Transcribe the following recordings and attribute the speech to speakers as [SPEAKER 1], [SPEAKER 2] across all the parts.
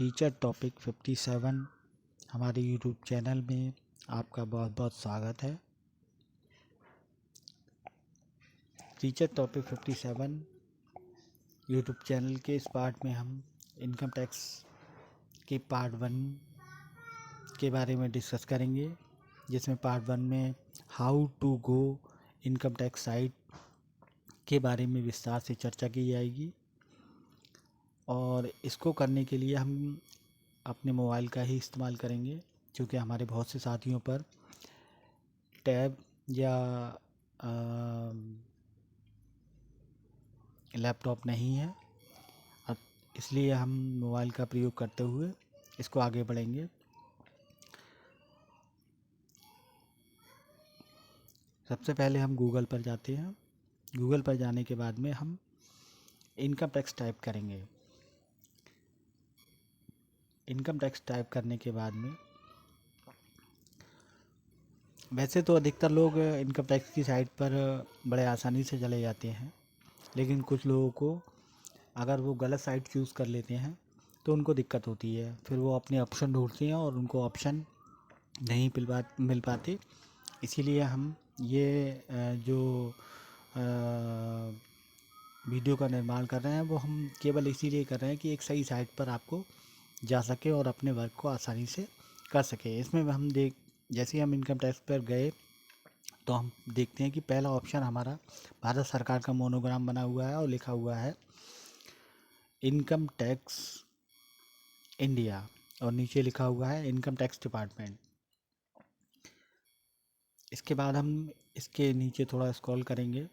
[SPEAKER 1] Teacher topic 57 हमारे YouTube channel में आपका बहुत बहुत स्वागत है। टीचर टॉपिक 57 यूट्यूब चैनल के इस पार्ट में हम इनकम टैक्स के पार्ट 1 के बारे में डिस्कस करेंगे, जिसमें पार्ट 1 में how to go income tax site के बारे में विस्तार से चर्चा की जाएगी। और इसको करने के लिए हम अपने मोबाइल का ही इस्तेमाल करेंगे, क्योंकि हमारे बहुत से साथियों पर टैब या लैपटॉप नहीं है। अब इसलिए हम मोबाइल का प्रयोग करते हुए इसको आगे बढ़ेंगे। सबसे पहले हम गूगल पर जाते हैं। गूगल पर जाने के बाद में हम इनकम टैक्स टाइप करेंगे। इनकम टैक्स टाइप करने के बाद में वैसे तो अधिकतर लोग इनकम टैक्स की साइट पर बड़े आसानी से चले जाते हैं, लेकिन कुछ लोगों को अगर वो गलत साइट चूज़ कर लेते हैं तो उनको दिक्कत होती है। फिर वो अपने ऑप्शन ढूंढते हैं और उनको ऑप्शन नहीं मिल पाते। इसीलिए हम ये जो वीडियो का निर्माण कर रहे हैं वो हम केवल इसीलिए कर रहे हैं कि एक सही साइट पर आपको जा सके और अपने वर्क को आसानी से कर सके। इसमें हम जैसे ही हम इनकम टैक्स पर गए तो हम देखते हैं कि पहला ऑप्शन हमारा भारत सरकार का मोनोग्राम बना हुआ है और लिखा हुआ है इनकम टैक्स इंडिया, और नीचे लिखा हुआ है इनकम टैक्स डिपार्टमेंट। इसके बाद हम इसके नीचे थोड़ा स्क्रॉल करेंगे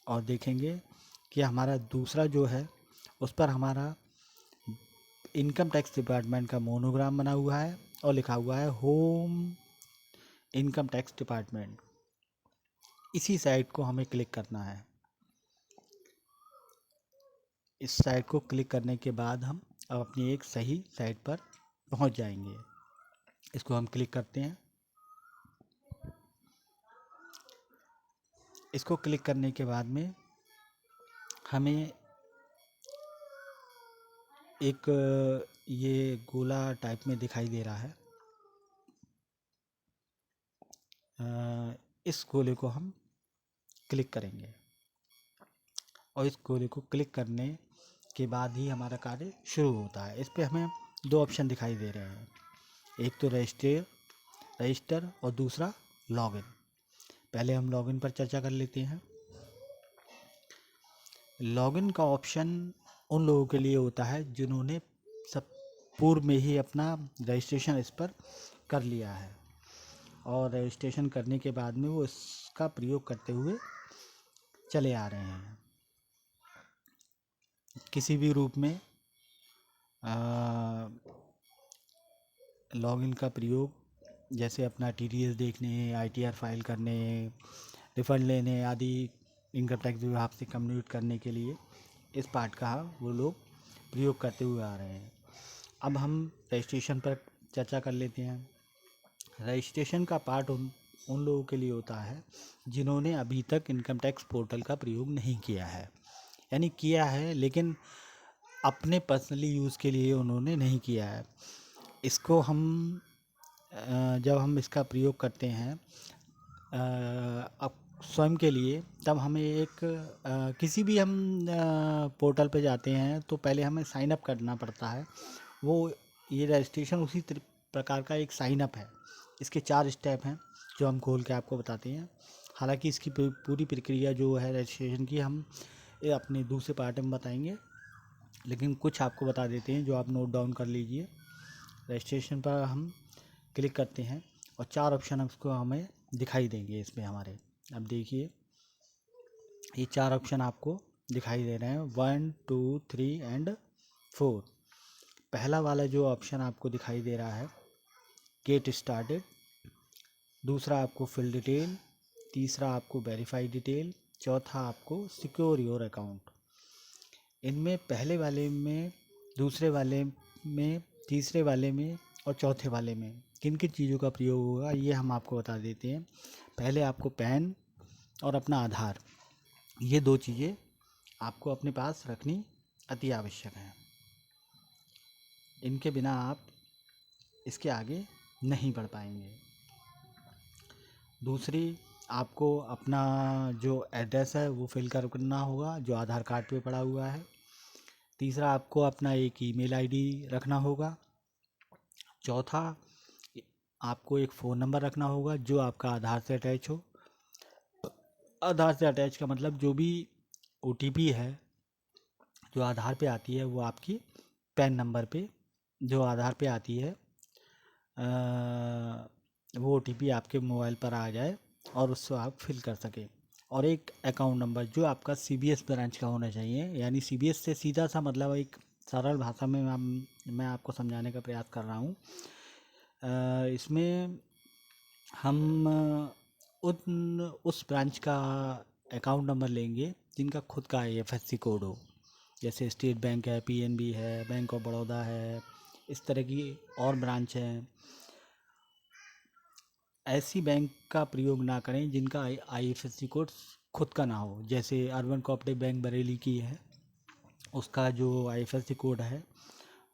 [SPEAKER 1] और देखेंगे कि हमारा दूसरा जो है उस पर हमारा इनकम टैक्स डिपार्टमेंट का मोनोग्राम बना हुआ है और लिखा हुआ है होम इनकम टैक्स डिपार्टमेंट। इसी साइट को हमें क्लिक करना है। इस साइट को क्लिक करने के बाद हम अब अपनी एक सही साइट पर पहुंच जाएंगे। इसको हम क्लिक करते हैं। इसको क्लिक करने के बाद में हमें एक ये गोला टाइप में दिखाई दे रहा है। इस गोले को हम क्लिक करेंगे और इस गोले को क्लिक करने के बाद ही हमारा कार्य शुरू होता है। इस पे हमें दो ऑप्शन दिखाई दे रहे हैं, एक तो रजिस्टर और दूसरा लॉगिन। पहले हम लॉगिन पर चर्चा कर लेते हैं। लॉगिन का ऑप्शन उन लोगों के लिए होता है जिन्होंने सब पूर्व में ही अपना रजिस्ट्रेशन इस पर कर लिया है और रजिस्ट्रेशन करने के बाद में वो इसका प्रयोग करते हुए चले आ रहे हैं। किसी भी रूप में लॉगिन का प्रयोग जैसे अपना TDS देखने, ITR फाइल करने, रिफंड लेने आदि इनकम टैक्स विभाग से कम्युनिकेट करने के लिए इस पार्ट का वो लोग प्रयोग करते हुए आ रहे हैं। अब हम रजिस्ट्रेशन पर चर्चा कर लेते हैं। रजिस्ट्रेशन का पार्ट उन लोगों के लिए होता है जिन्होंने अभी तक इनकम टैक्स पोर्टल का प्रयोग नहीं किया है, यानी किया है लेकिन अपने पर्सनली यूज़ के लिए उन्होंने नहीं किया है। इसको हम जब हम इसका प्रयोग करते हैं अब स्वयं के लिए, तब हमें एक किसी भी हम पोर्टल पे जाते हैं तो पहले हमें साइन अप करना पड़ता है। वो ये रजिस्ट्रेशन उसी प्रकार का एक साइन अप है। इसके 4 स्टेप हैं जो हम खोल के आपको बताते हैं। हालांकि इसकी पूरी प्रक्रिया जो है रजिस्ट्रेशन की हम अपने दूसरे पार्ट में बताएंगे, लेकिन कुछ आपको बता देते हैं जो आप नोट डाउन कर लीजिए। रजिस्ट्रेशन पर हम क्लिक करते हैं और 4 ऑप्शन उसको हमें दिखाई देंगे इसमें हमारे। अब देखिए ये 4 ऑप्शन आपको दिखाई दे रहे हैं 1, 2, 3 एंड 4। पहला वाला जो ऑप्शन आपको दिखाई दे रहा है गेट स्टार्टेड, दूसरा आपको फिल डिटेल, तीसरा आपको वेरीफाई डिटेल, चौथा आपको सिक्योर योर अकाउंट। इनमें पहले वाले में, दूसरे वाले में, तीसरे वाले में और चौथे वाले में किन किन चीज़ों का प्रयोग होगा ये हम आपको बता देते हैं। पहले आपको पैन और अपना आधार, ये 2 चीज़ें आपको अपने पास रखनी अति आवश्यक है। इनके बिना आप इसके आगे नहीं बढ़ पाएंगे। दूसरी, आपको अपना जो एड्रेस है वो फिल करना होगा जो आधार कार्ड पे पड़ा हुआ है। तीसरा, आपको अपना एक ईमेल आईडी रखना होगा। चौथा, आपको एक फ़ोन नंबर रखना होगा जो आपका आधार से अटैच हो। आधार से अटैच का मतलब जो भी ओटीपी है जो आधार पे आती है वो आपकी पैन नंबर पे जो आधार पे आती है वो ओटीपी आपके मोबाइल पर आ जाए और उसको आप फिल कर सकें। और एक अकाउंट नंबर जो आपका सीबीएस ब्रांच का होना चाहिए, यानी सीबीएस से सीधा सा मतलब एक सरल भाषा में मैं आपको समझाने का प्रयास कर रहा हूँ। इसमें हम उस ब्रांच का अकाउंट नंबर लेंगे जिनका खुद का आईएफएससी कोड हो, जैसे स्टेट बैंक है, पीएनबी है, बैंक ऑफ बड़ौदा है, इस तरह की और ब्रांच हैं। ऐसी बैंक का प्रयोग ना करें जिनका आईएफएससी कोड खुद का ना हो। जैसे अर्बन कोऑपरेटिव बैंक बरेली की है, उसका जो आईएफएससी कोड है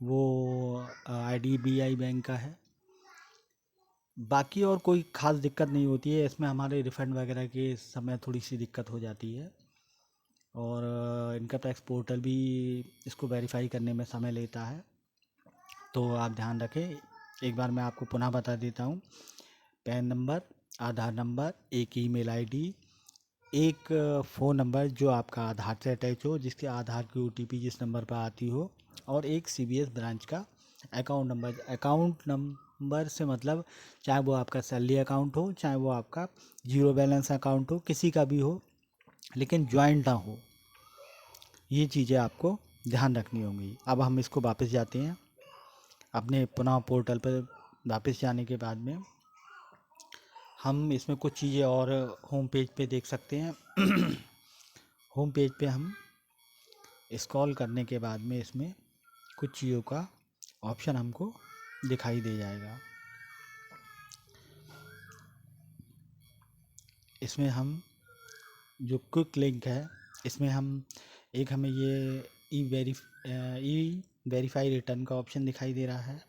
[SPEAKER 1] वो आईडीबीआई बैंक का है। बाकी और कोई ख़ास दिक्कत नहीं होती है इसमें। हमारे रिफ़ंड वगैरह के समय थोड़ी सी दिक्कत हो जाती है और इनकम टैक्स पोर्टल भी इसको वेरीफाई करने में समय लेता है, तो आप ध्यान रखें। एक बार मैं आपको पुनः बता देता हूँ। पैन नंबर, आधार नंबर, एक ईमेल आईडी, एक फ़ोन नंबर जो आपका आधार से अटैच हो, जिसके आधार की ओटीपी जिस नंबर पर आती हो, और एक सीबीएस ब्रांच का अकाउंट नंबर। अकाउंट नंबर से मतलब चाहे वो आपका सैलरी अकाउंट हो, चाहे वो आपका जीरो बैलेंस अकाउंट हो, किसी का भी हो, लेकिन ज्वाइंट ना हो। ये चीज़ें आपको ध्यान रखनी होंगी। अब हम इसको वापस जाते हैं अपने पुनः पोर्टल पर। वापस जाने के बाद में हम इसमें कुछ चीज़ें और होम पेज पे देख सकते हैं। होम पेज पे हम स्क्रॉल करने के बाद में इसमें कुछ चीज़ों का ऑप्शन हमको दिखाई दे जाएगा। इसमें हम जो क्विक लिंक है, इसमें हम एक हमें ये ई वेरीफाई रिटर्न का ऑप्शन दिखाई दे रहा है,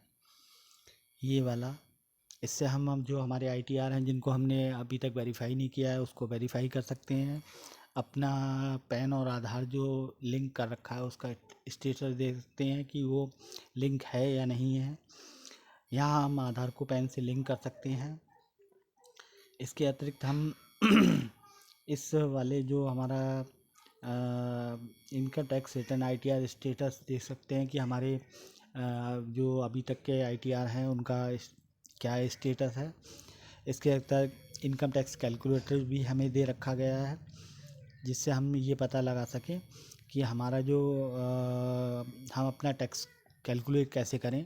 [SPEAKER 1] ये वाला। इससे हम जो हमारे आईटीआर हैं जिनको हमने अभी तक वेरीफाई नहीं किया है उसको वेरीफाई कर सकते हैं। अपना पैन और आधार जो लिंक कर रखा है उसका स्टेटस देख सकते हैं कि वो लिंक है या नहीं है। यहाँ हम आधार को पैन से लिंक कर सकते हैं। इसके अतिरिक्त हम इस वाले जो हमारा income tax return ITR status देख सकते हैं कि हमारे जो अभी तक के आईटीआर हैं उनका क्या स्टेटस है। इसके अतिरिक्त इनकम टैक्स कैलकुलेटर भी हमें दे रखा गया है, जिससे हम ये पता लगा सकें कि हमारा जो हम अपना टैक्स कैलकुलेट कैसे करें।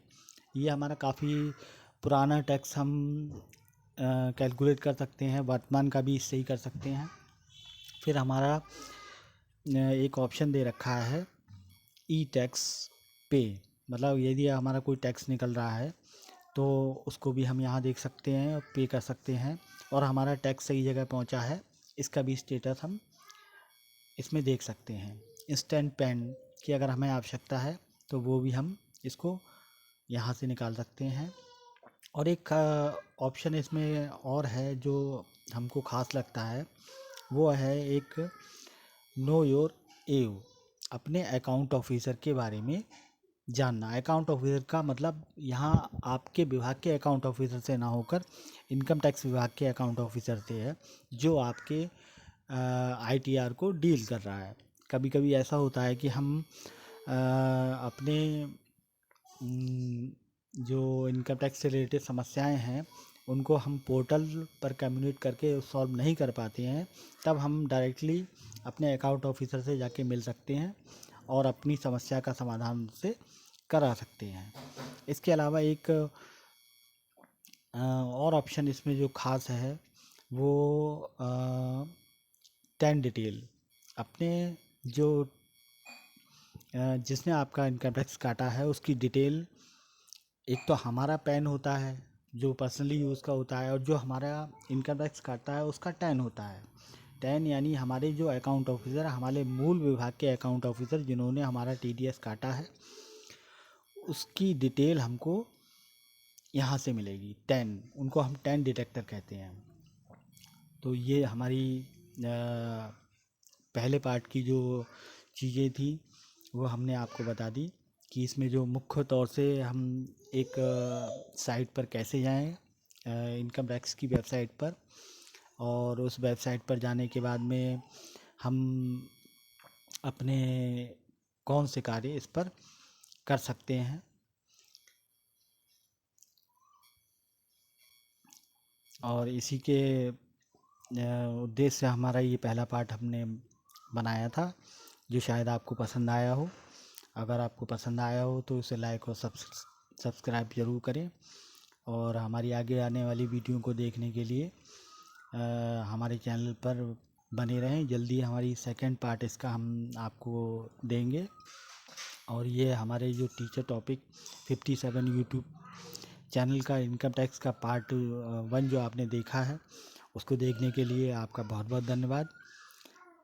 [SPEAKER 1] ये हमारा काफ़ी पुराना टैक्स हम कैलकुलेट कर सकते हैं, वर्तमान का भी इससे ही कर सकते हैं। फिर हमारा एक ऑप्शन दे रखा है ई टैक्स पे, मतलब यदि हमारा कोई टैक्स निकल रहा है तो उसको भी हम यहाँ देख सकते हैं और पे कर सकते हैं, और हमारा टैक्स सही जगह पहुँचा है इसका भी स्टेटस हम इसमें देख सकते हैं। इंस्टेंट पेन की अगर हमें आवश्यकता है तो वो भी हम इसको यहाँ से निकाल सकते हैं। और एक ऑप्शन इसमें और है जो हमको ख़ास लगता है, वो है एक नो योर एओ, अपने अकाउंट ऑफिसर के बारे में जानना। अकाउंट ऑफिसर का मतलब यहाँ आपके विभाग के अकाउंट ऑफिसर से ना होकर इनकम टैक्स विभाग के अकाउंट ऑफिसर से है, जो आपके आईटीआर को डील कर रहा है। कभी कभी ऐसा होता है कि हम अपने जो इनकम टैक्स से रिलेटेड समस्याएं हैं उनको हम पोर्टल पर कम्युनिकेट करके सॉल्व नहीं कर पाते हैं, तब हम डायरेक्टली अपने अकाउंट ऑफिसर से जाके मिल सकते हैं और अपनी समस्या का समाधान से करा सकते हैं। इसके अलावा एक और ऑप्शन इसमें जो ख़ास है वो टैन डिटेल, अपने जो जिसने आपका इनकम टैक्स काटा है उसकी डिटेल। एक तो हमारा पैन होता है जो पर्सनली यूज़ का होता है, और जो हमारा इनकम टैक्स काटता है उसका टैन होता है। टैन यानी हमारे जो अकाउंट ऑफिसर, हमारे मूल विभाग के अकाउंट ऑफिसर जिन्होंने हमारा टीडीएस काटा है, उसकी डिटेल हमको यहाँ से मिलेगी। 10 उनको हम 10 डिटेक्टर कहते हैं। तो ये हमारी पहले पार्ट की जो चीज़ें थी वो हमने आपको बता दी कि इसमें जो मुख्य तौर से हम एक साइट पर कैसे जाएं, इनकम टैक्स की वेबसाइट पर, और उस वेबसाइट पर जाने के बाद में हम अपने कौन से कार्य इस पर कर सकते हैं। और इसी के उद्देश्य से हमारा ये पहला पार्ट हमने बनाया था, जो शायद आपको पसंद आया हो। अगर आपको पसंद आया हो तो इसे लाइक और सब्सक्राइब ज़रूर करें, और हमारी आगे आने वाली वीडियो को देखने के लिए हमारे चैनल पर बने रहें। जल्दी हमारी सेकंड पार्ट इसका हम आपको देंगे। और ये हमारे जो टीचर टॉपिक 57 यूट्यूब चैनल का इनकम टैक्स का पार्ट 1 जो आपने देखा है, उसको देखने के लिए आपका बहुत बहुत धन्यवाद।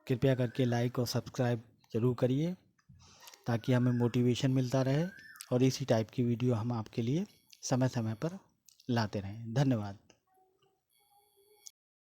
[SPEAKER 1] कृपया करके लाइक और सब्सक्राइब ज़रूर करिए ताकि हमें मोटिवेशन मिलता रहे और इसी टाइप की वीडियो हम आपके लिए समय समय पर लाते रहें। धन्यवाद।